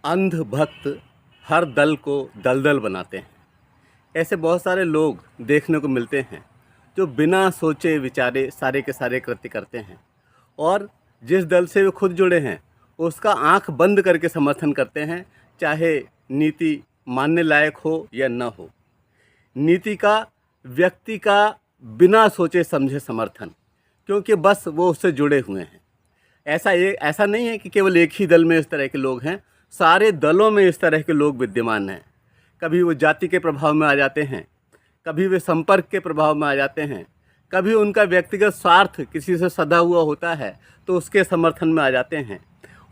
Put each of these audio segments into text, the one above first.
अंध भक्त हर दल को दलदल बनाते हैं। ऐसे बहुत सारे लोग देखने को मिलते हैं जो बिना सोचे विचारे सारे के सारे कृत्य करते हैं और जिस दल से वे खुद जुड़े हैं उसका आंख बंद करके समर्थन करते हैं, चाहे नीति मानने लायक हो या न हो। नीति का व्यक्ति का बिना सोचे समझे समर्थन, क्योंकि बस वो उससे जुड़े हुए हैं। ऐसा नहीं है कि केवल एक ही दल में इस तरह के लोग हैं, सारे दलों में इस तरह के लोग विद्यमान हैं। कभी वो जाति के प्रभाव में आ जाते हैं, कभी वे संपर्क के प्रभाव में आ जाते हैं, कभी उनका व्यक्तिगत स्वार्थ किसी से सधा हुआ होता है तो उसके समर्थन में आ जाते हैं।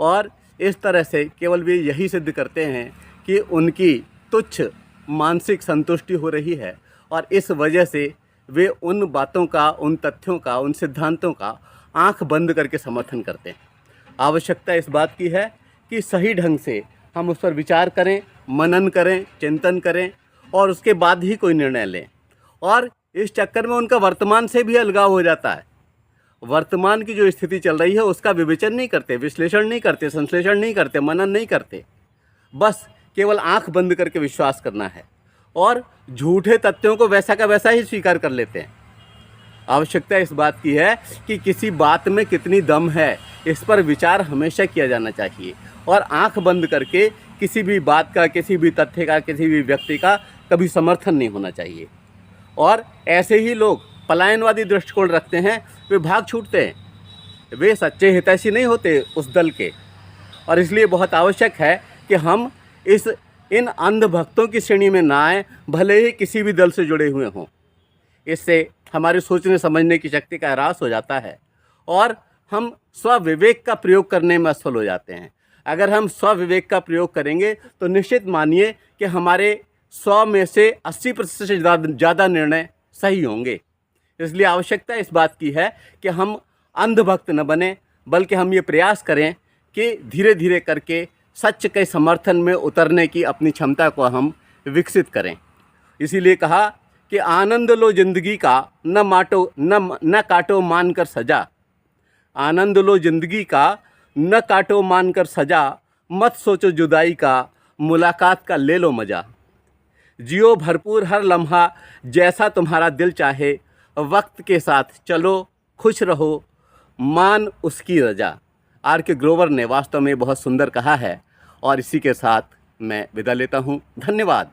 और इस तरह से केवल वे यही सिद्ध करते हैं कि उनकी तुच्छ मानसिक संतुष्टि हो रही है और इस वजह से वे उन बातों का, उन तथ्यों का, उन सिद्धांतों का आंख बंद करके समर्थन करते हैं। आवश्यकता इस बात की है कि सही ढंग से हम उस पर विचार करें, मनन करें, चिंतन करें और उसके बाद ही कोई निर्णय लें। और इस चक्कर में उनका वर्तमान से भी अलगाव हो जाता है। वर्तमान की जो स्थिति चल रही है उसका विवेचन नहीं करते, विश्लेषण नहीं करते, संश्लेषण नहीं करते, मनन नहीं करते। बस केवल आंख बंद करके विश्वास करना है और झूठे तथ्यों को वैसा का वैसा ही स्वीकार कर लेते हैं। आवश्यकता इस बात की है कि किसी बात में कितनी दम है, इस पर विचार हमेशा किया जाना चाहिए और आंख बंद करके किसी भी बात का, किसी भी तथ्य का, किसी भी व्यक्ति का कभी समर्थन नहीं होना चाहिए। और ऐसे ही लोग पलायनवादी दृष्टिकोण रखते हैं, वे भाग छूटते हैं, वे सच्चे हितैषी नहीं होते उस दल के। और इसलिए बहुत आवश्यक है कि हम इन अंध भक्तों की श्रेणी में ना आए, भले ही किसी भी दल से जुड़े हुए हों। इससे हमारे सोचने समझने की शक्ति का ह्रास हो जाता है और हम स्वविवेक का प्रयोग करने में असफल हो जाते हैं। अगर हम स्वविवेक का प्रयोग करेंगे तो निश्चित मानिए कि हमारे 100 में से 80% से ज़्यादा निर्णय सही होंगे। इसलिए आवश्यकता इस बात की है कि हम अंधभक्त न बने, बल्कि हम ये प्रयास करें कि धीरे धीरे करके सच के समर्थन में उतरने की अपनी क्षमता को हम विकसित करें। इसीलिए कहा कि आनंद लो जिंदगी का, न काटो मान कर सजा। आनंद लो जिंदगी का, न काटो मान कर सजा। मत सोचो जुदाई का, मुलाकात का ले लो मज़ा। जियो भरपूर हर लम्हा, जैसा तुम्हारा दिल चाहे। वक्त के साथ चलो, खुश रहो, मान उसकी रजा। R.K. ग्रोवर ने वास्तव में बहुत सुंदर कहा है और इसी के साथ मैं विदा लेता हूँ। धन्यवाद।